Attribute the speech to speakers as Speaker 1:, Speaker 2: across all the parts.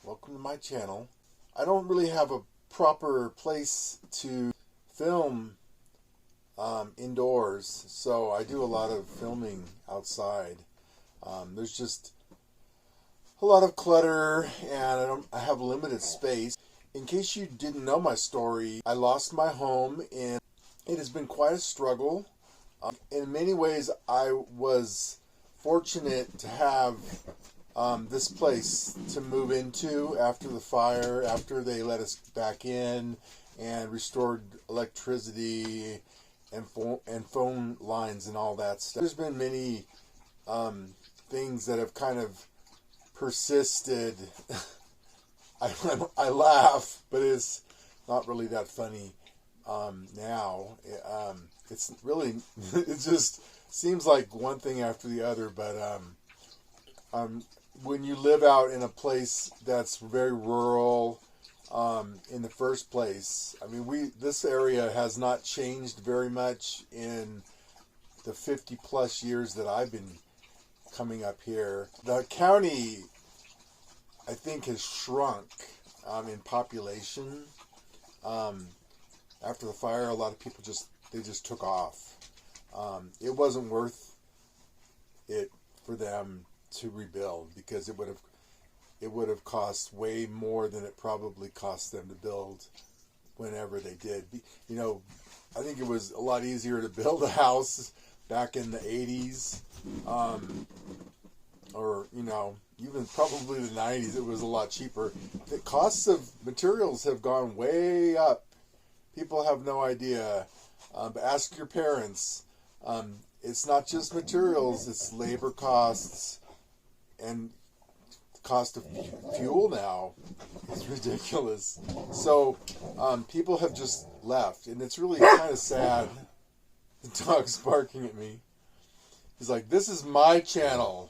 Speaker 1: welcome to my channel. I don't really have a proper place to film indoors, so I do a lot of filming outside. There's just a lot of clutter, and I have limited space. In case you didn't know my story, I lost my home, and it has been quite a struggle. In many ways, I was fortunate to have this place to move into after the fire, after they let us back in and restored electricity and phone lines and all that stuff. There's been many things that have kind of persisted. I laugh, but it's not really that funny now. It's really, it just seems like one thing after the other, but when you live out in a place that's very rural, in the first place, I mean, this area has not changed very much in the 50 plus years that I've been coming up here. The county, I think, has shrunk in population. After the fire, a lot of people just took off. It wasn't worth it for them to rebuild, because it would have cost way more than it probably cost them to build whenever they did. You know, I think it was a lot easier to build a house back in the 80s, or, you know, even probably the 90s. It was a lot cheaper. The costs of materials have gone way up. People have no idea. But ask your parents. It's not just materials, it's labor costs, and the cost of fuel now is ridiculous. So people have just left, and it's really kind of sad. The dog's barking at me. He's like, "This is my channel."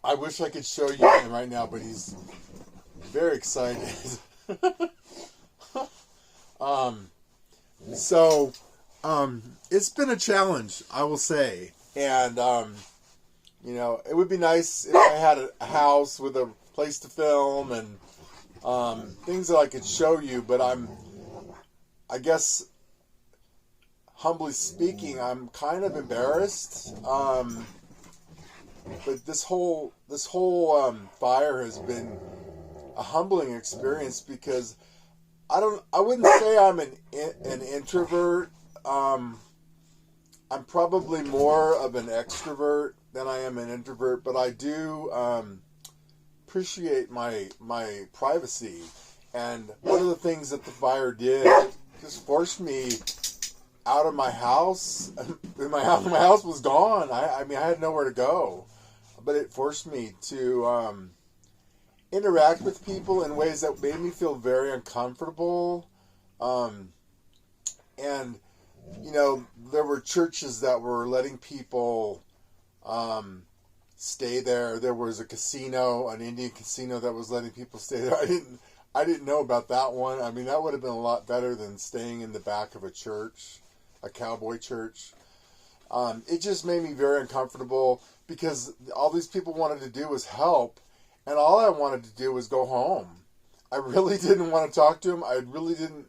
Speaker 1: I wish I could show you him right now, but he's very excited. It's been a challenge, I will say. And, you know, it would be nice if I had a house with a place to film and things that I could show you, but I guess, humbly speaking, I'm kind of embarrassed. But this whole fire has been a humbling experience, because I wouldn't say I'm an introvert. I'm probably more of an extrovert than I am an introvert, but I do appreciate my privacy. And one of the things that the fire did just forced me out of my house. My house was gone. I mean, I had nowhere to go, but it forced me to interact with people in ways that made me feel very uncomfortable. And, you know, there were churches that were letting people stay there. There was a casino, an Indian casino, that was letting people stay there. I didn't know about that one. I mean, that would have been a lot better than staying in the back of a church, a cowboy church. It just made me very uncomfortable, because all these people wanted to do was help, and all I wanted to do was go home. I really didn't want to talk to them. I really didn't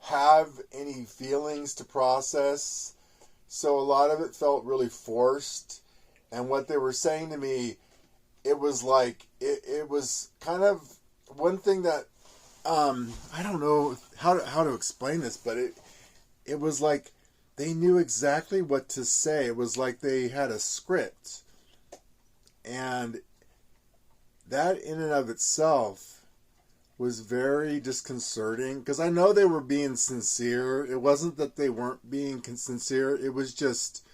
Speaker 1: have any feelings to process. So a lot of it felt really forced. And what they were saying to me, it was like, it was kind of one thing that, I don't know how to explain this, but it was like they knew exactly what to say. It was like they had a script. And that in and of itself was very disconcerting, because I know they were being sincere. It wasn't that they weren't being sincere. It was just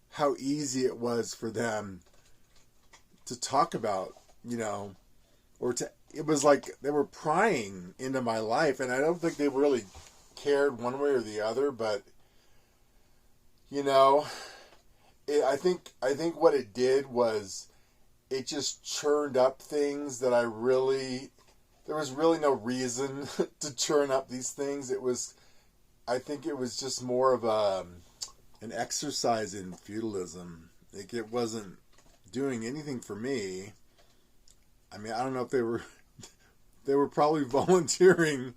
Speaker 1: how easy it was for them to talk about, you know, it was like they were prying into my life, and I don't think they really cared one way or the other, but, you know, I think what it did was it just churned up things that there was really no reason to churn up these things. I think it was just more of an exercise in feudalism. Like, it wasn't doing anything for me. I mean, I don't know if they were probably volunteering,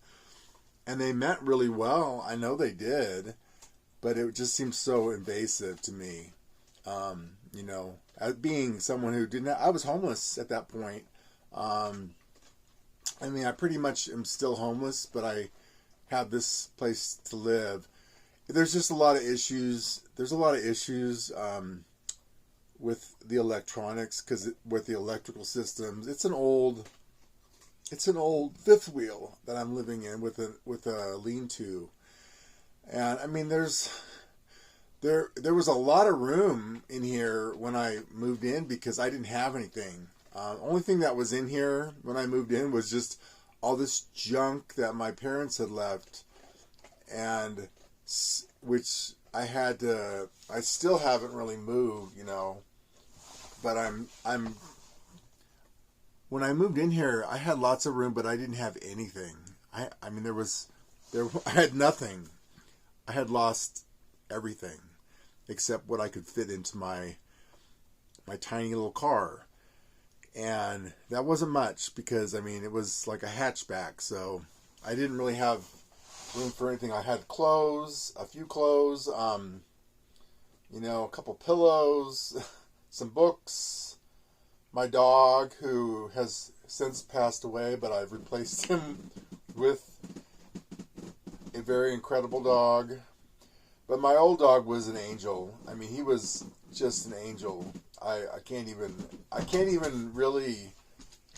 Speaker 1: and they meant really well. I know they did, but it just seems so invasive to me. You know, as being someone who didn't, I was homeless at that point. I mean, I pretty much am still homeless, but I have this place to live. There's just a lot of issues. There's a lot of issues with the electronics, because with the electrical systems, it's an old fifth wheel that I'm living in with a lean-to, and I mean, there was a lot of room in here when I moved in because I didn't have anything. Only thing that was in here when I moved in was just all this junk that my parents had left, and which I still haven't really moved, you know. But when I moved in here, I had lots of room, but I didn't have anything. I mean, I had nothing. I had lost everything except what I could fit into my tiny little car. And that wasn't much because, I mean, it was like a hatchback, so I didn't really have room for anything. I had clothes, a few clothes, you know, a couple pillows, some books, my dog, who has since passed away, but I've replaced him with a very incredible dog. But my old dog was an angel. I mean, he was just an angel. I can't even really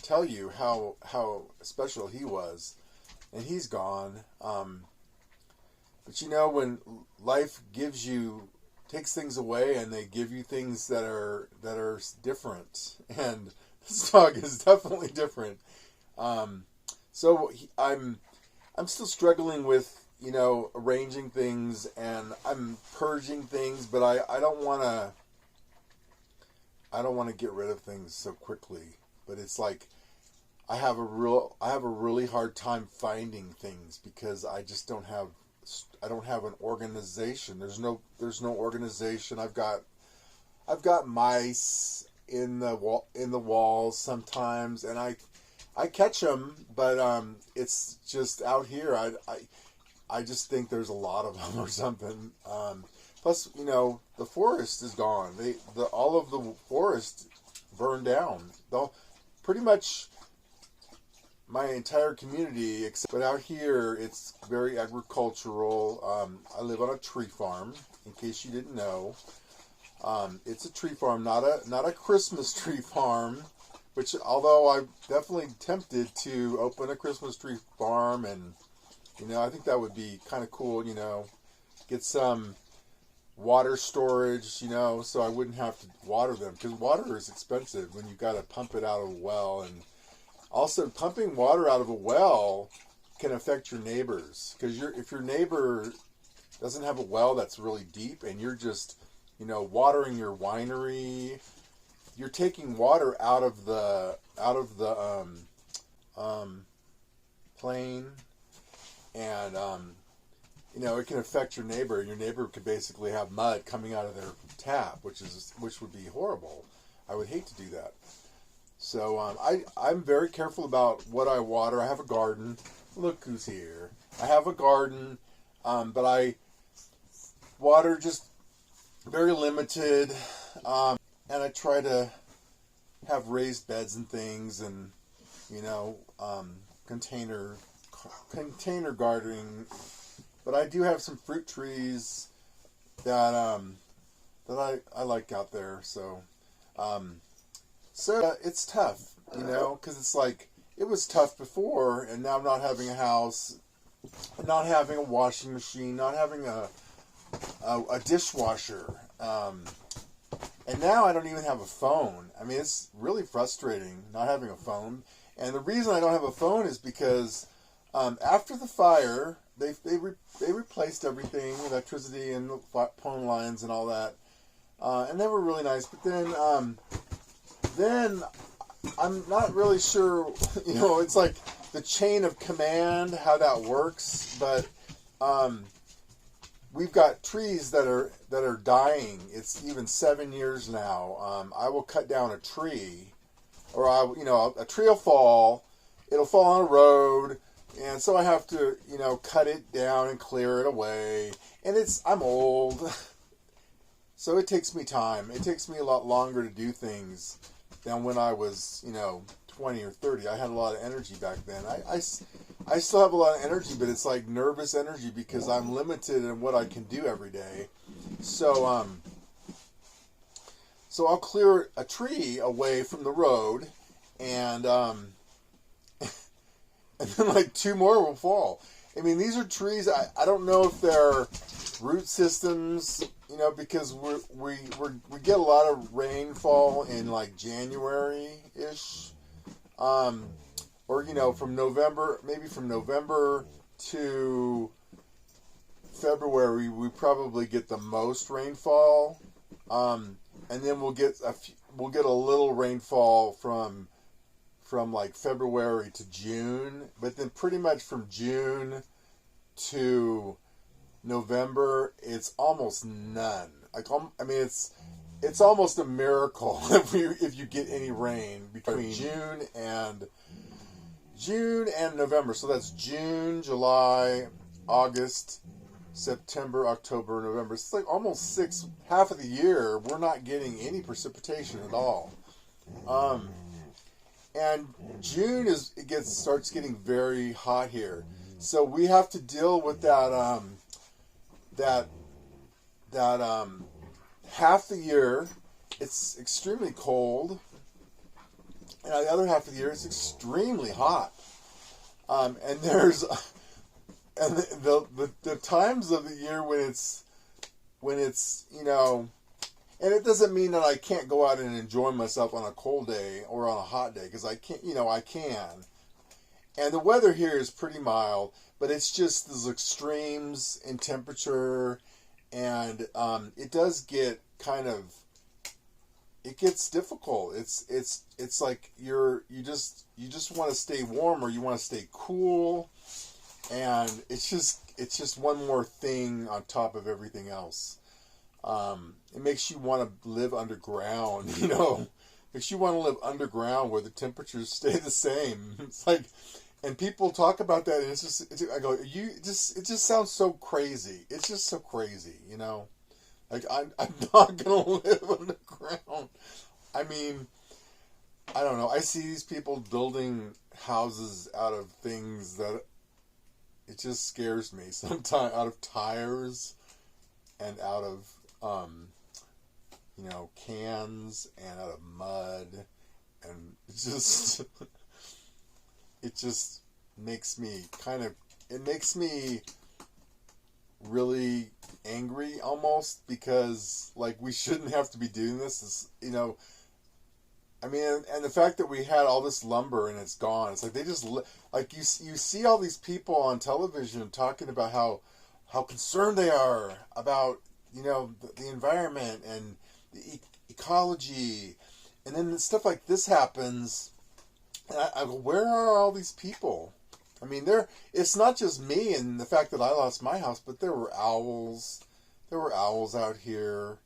Speaker 1: tell you how special he was. And he's gone. But you know, when life takes things away, and they give you things that are different, and this dog is definitely different. So I'm still struggling with, you know, arranging things, and I'm purging things, but I don't want to get rid of things so quickly. But it's like I have a really hard time finding things because I just don't have an organization. There's no organization. I've got mice in the walls sometimes, and I catch them, but it's just out here. I just think there's a lot of them or something. Plus, you know, the forest is gone. All of the forest burned down. Pretty much my entire community, but out here it's very agricultural. I live on a tree farm, in case you didn't know. It's a tree farm, not a Christmas tree farm, which, although I'm definitely tempted to open a Christmas tree farm, and, you know, I think that would be kind of cool, you know, get some water storage, you know, so I wouldn't have to water them, because water is expensive when you got to pump it out of a well. And also, pumping water out of a well can affect your neighbors, because if your neighbor doesn't have a well that's really deep, and you're just, you know, watering your winery, you're taking water out of the plane, and you know, it can affect your neighbor. Your neighbor could basically have mud coming out of their tap, which would be horrible. I would hate to do that. So I'm very careful about what I water. I have a garden. Look who's here. I have a garden, but I water just very limited, and I try to have raised beds and things, and, you know, container gardening. But I do have some fruit trees that I like out there. So it's tough, you know, because it's like, it was tough before, and now not having a house, not having a washing machine, not having a dishwasher, and now I don't even have a phone. I mean, it's really frustrating not having a phone. And the reason I don't have a phone is because after the fire, they replaced everything, electricity and phone lines and all that, and they were really nice. But then I'm not really sure, you know, it's like the chain of command, how that works. But we've got trees that are dying. It's even 7 years now. I will cut down a tree, or a tree will fall. It'll fall on a road, and so I have to, cut it down and clear it away. And I'm old, so it takes me time. It takes me a lot longer to do things than when I was, 20 or 30. I had a lot of energy back then. I still have a lot of energy, but it's like nervous energy because I'm limited in what I can do every day. So, so I'll clear a tree away from the road, and and then like 2 more will fall. I mean, these are trees. I don't know if they're root systems, because we get a lot of rainfall in like January-ish, or from November, maybe from November to February, we probably get the most rainfall, and then we'll get a little rainfall from like February to June, but then pretty much from June to November, it's almost none. Like, I mean, it's almost a miracle if you get any rain between June and November. So that's June, July, August, September, October, November. It's like almost half of the year we're not getting any precipitation at all. And June starts getting very hot here, so we have to deal with that half the year it's extremely cold, and the other half of the year it's extremely hot. And there's and the times of the year when it's and it doesn't mean that I can't go out and enjoy myself on a cold day or on a hot day, because I can't, I can. And the weather here is pretty mild, but it's just those extremes in temperature, and it does get it gets difficult. It's like you just want to stay warm, or you want to stay cool, and it's just one more thing on top of everything else. It makes you want to live underground, makes you want to live underground where the temperatures stay the same. It's like, and people talk about that, and I go, it just sounds so crazy. It's just so crazy, like I'm not going to live underground. I mean, I don't know. I see these people building houses out of things that it just scares me sometimes, out of tires and out of cans and out of mud, and it just makes me really angry almost, because like we shouldn't have to be doing this. I mean, and the fact that we had all this lumber and it's gone, it's like they just like you see all these people on television talking about how concerned they are about the environment and the ecology, and then stuff like this happens, and I go, where are all these people? I mean, it's not just me and the fact that I lost my house, but there were owls out here,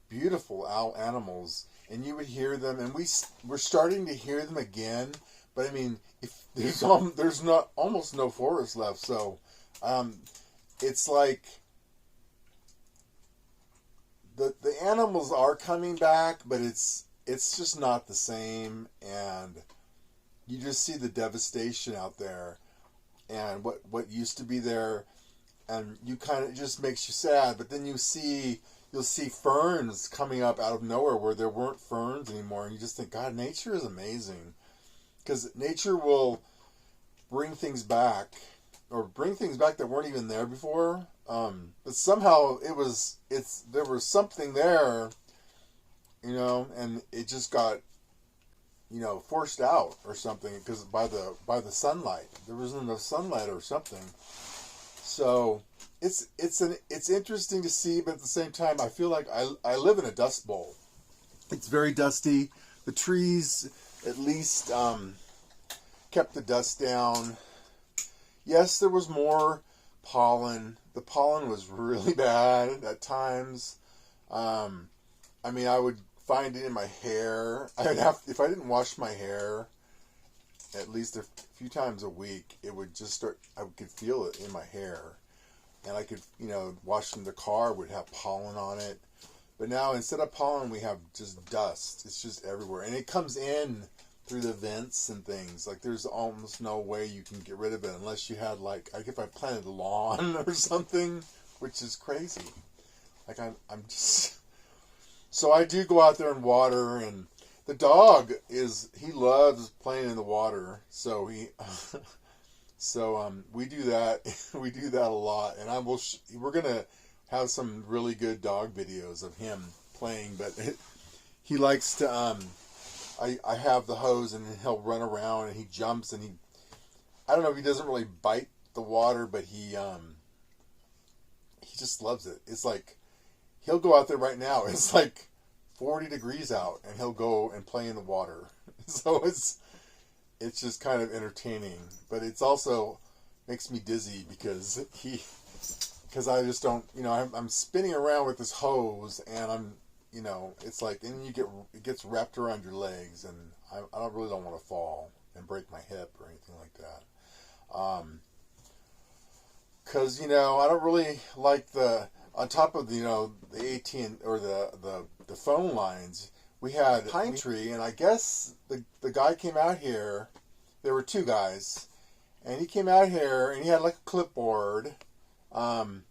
Speaker 1: beautiful animals, and you would hear them, and we're starting to hear them again, but I mean, if there's not almost no forest left, so it's like the animals are coming back, but it's just not the same, and you just see the devastation out there, and what used to be there, and you it just makes you sad. But then you'll see ferns coming up out of nowhere where there weren't ferns anymore, and you just think, God, nature is amazing, because nature will bring things back that weren't even there before. But somehow there was something there, and it just got, forced out or something, because by the sunlight, there wasn't enough sunlight or something. So it's interesting to see, but at the same time, I feel like I live in a dust bowl. It's very dusty. The trees, at least, kept the dust down. Yes, there was more pollen. The pollen was really bad at times. I mean, I would find it in my hair. I would have, if I didn't wash my hair at least a few times a week, it would just start, I could feel it in my hair. And I could, washing the car would have pollen on it. But now instead of pollen, we have just dust. It's just everywhere. And it comes in through the vents and things. Like there's almost no way you can get rid of it unless you had like if I planted lawn or something, which is crazy. Like I'm just, so I do go out there and water, and the dog he loves playing in the water. So we do that. We do that a lot, and we're gonna have some really good dog videos of him playing. But he likes to I have the hose, and he'll run around and he jumps, and I don't know if he doesn't really bite the water, but he just loves it. It's like he'll go out there right now. It's like 40 degrees out, and he'll go and play in the water. So it's just kind of entertaining, but it's also makes me dizzy because I just don't, I'm spinning around with this hose, and I'm, it's like, and it gets wrapped around your legs, and I don't want to fall and break my hip or anything like that. Cause, I don't really like on top of the AT&T or the phone lines, we had a pine tree, and I guess the guy came out here. There were two guys, and he came out here, and he had like a clipboard, and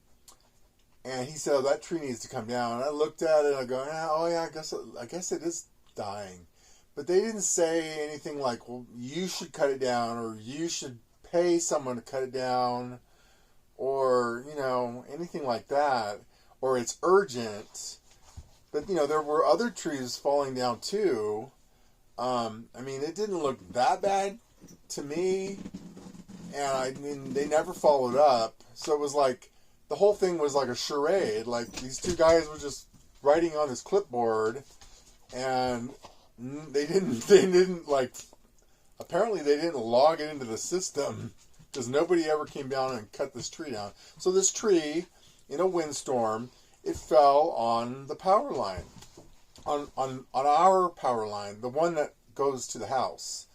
Speaker 1: he said, "Oh, that tree needs to come down." And I looked at it, and I go, "Oh yeah, I guess it is dying," but they didn't say anything like, "Well, you should cut it down," or "You should pay someone to cut it down," or anything like that, or "It's urgent." But there were other trees falling down too. It didn't look that bad to me, and they never followed up. So it was like the whole thing was like a charade. Like these two guys were just writing on this clipboard, and they didn't like. Apparently, they didn't log it into the system because nobody ever came down and cut this tree down. So this tree, in a windstorm, it fell on the power line, on our power line, the one that goes to the house.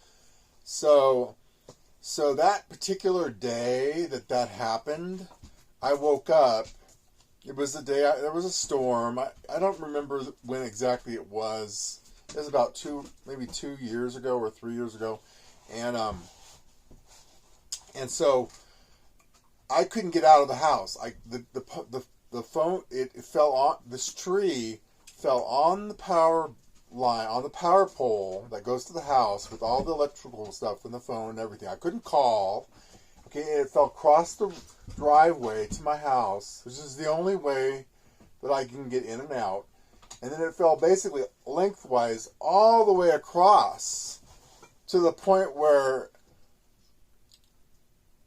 Speaker 1: So that particular day that happened, I woke up. It was the day there was a storm. I don't remember when exactly it was. It was about 2 years ago or 3 years ago, and so I couldn't get out of the house. The phone, it fell on, this tree fell on the power line, on the power pole that goes to the house with all the electrical stuff and the phone and everything. I couldn't call. Okay, and it fell across the driveway to my house, which is the only way that I can get in and out. And then it fell basically lengthwise all the way across to the point where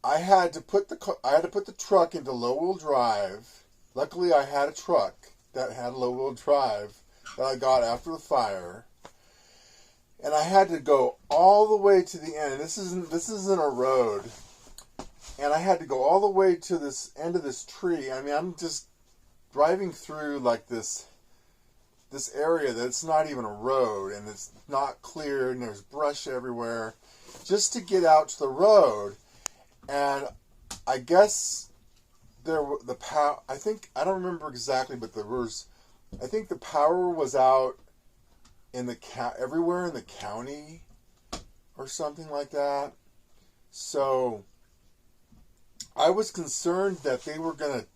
Speaker 1: I had to put the truck into low-wheel drive. Luckily, I had a truck that had low-wheel drive that I got after the fire, and I had to go all the way to the end. This isn't a road, and I had to go all the way to this end of this tree. I'm just driving through like this area that's not even a road, and it's not clear, and there's brush everywhere, just to get out to the road. And I guess the power, I don't remember exactly, but I think the power was out in everywhere in the county or something like that. So I was concerned that they were going to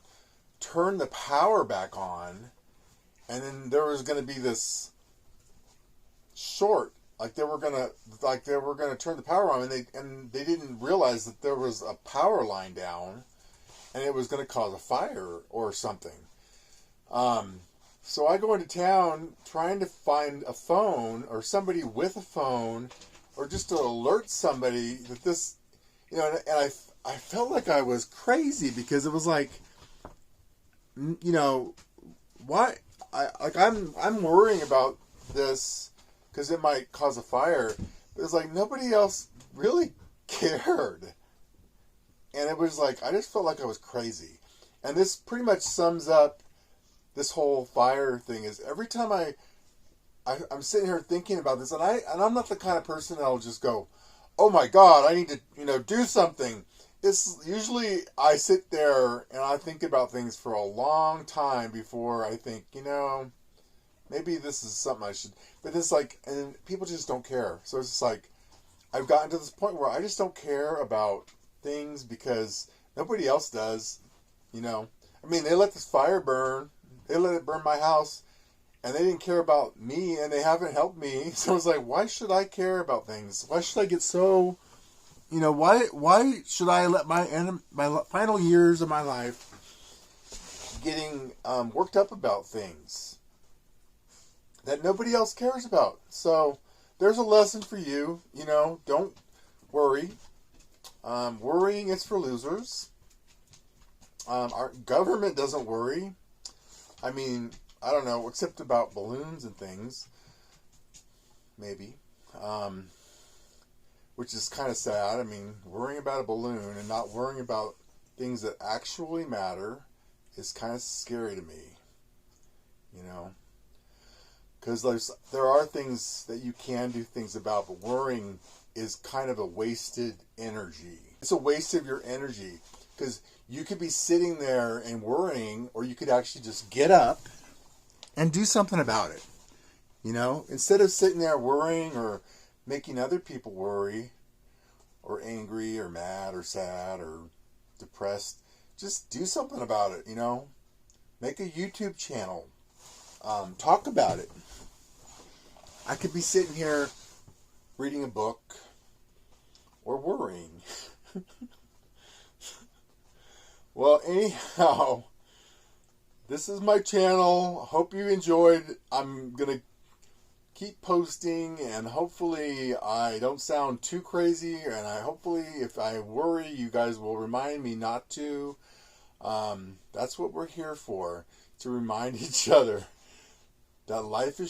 Speaker 1: turn the power back on, and then there was going to be this short. Like they were gonna turn the power on, and they didn't realize that there was a power line down, and it was going to cause a fire or something. So I go into town trying to find a phone or somebody with a phone, or just to alert somebody that this, and I felt like I was crazy because it was like, why? I'm worrying about this because it might cause a fire. But it's like nobody else really cared. And it was like, I just felt like I was crazy. And this pretty much sums up this whole fire thing, is every time I I'm sitting here thinking about this, and I'm not the kind of person that'll just go, oh my God, I need to, do something. It's usually I sit there and I think about things for a long time before I think, maybe this is something I should. But it's like, and people just don't care. So it's just like, I've gotten to this point where I just don't care about things because nobody else does. I mean, they let this fire burn. They let it burn my house, and they didn't care about me, and they haven't helped me. So it's like, why should I care about things? Why should I get so, why should I let my final years of my life getting worked up about things that nobody else cares about? So there's a lesson for you. Don't worry. Worrying is for losers. Our government doesn't worry. I mean, I don't know, except about balloons and things. Maybe. Which is kind of sad. I mean, worrying about a balloon and not worrying about things that actually matter is kind of scary to me. Because there are things that you can do things about, but worrying is kind of a wasted energy. It's a waste of your energy. Because you could be sitting there and worrying, or you could actually just get up and do something about it. Instead of sitting there worrying or making other people worry or angry or mad or sad or depressed, just do something about it, Make a YouTube channel. Talk about it. I could be sitting here reading a book or worrying. Well, anyhow, this is my channel. Hope you enjoyed. I'm going to keep posting, and hopefully I don't sound too crazy, and hopefully if I worry, you guys will remind me not to. That's what we're here for, to remind each other that life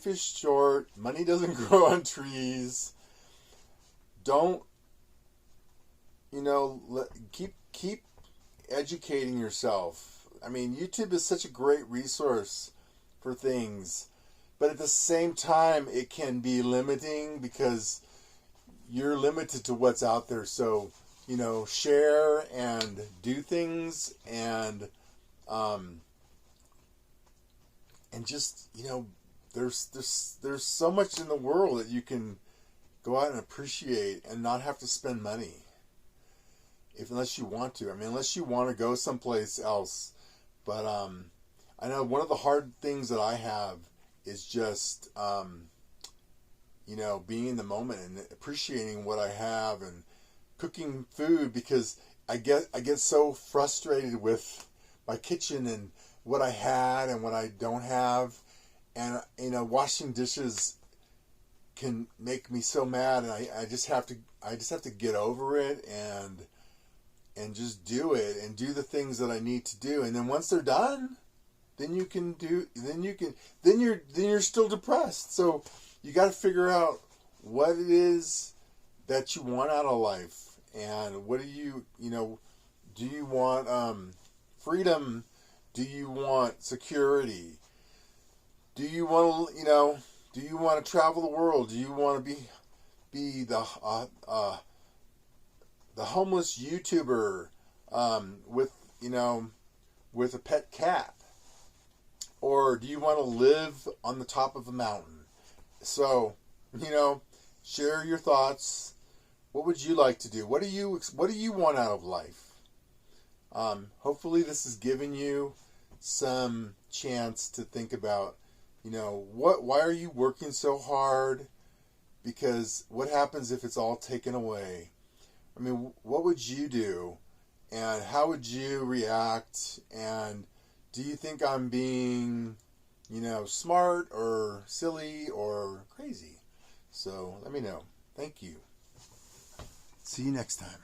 Speaker 1: is short. Money doesn't grow on trees. Don't, keep educating yourself. I mean, YouTube is such a great resource for things, but at the same time, it can be limiting because you're limited to what's out there. So, share and do things and just, there's so much in the world that you can go out and appreciate and not have to spend money. Unless you want to. I mean, unless you want to go someplace else. But I know one of the hard things that I have is just, being in the moment and appreciating what I have and cooking food, because I get so frustrated with my kitchen and what I had and what I don't have. And, washing dishes can make me so mad, and I just have to get over it and just do it and do the things that I need to do. And then once they're done, then you're still depressed. So you got to figure out what it is that you want out of life. And what do you want freedom? Do you want security? Do you want to travel the world? Do you want to be the homeless YouTuber with a pet cat? Or do you want to live on the top of a mountain? So, share your thoughts. What would you like to do? What do you want out of life? Hopefully this has given you some chance to think about, why are you working so hard? Because what happens if it's all taken away? I mean, what would you do? And how would you react? And do you think I'm being, smart or silly or crazy? So let me know. Thank you. See you next time.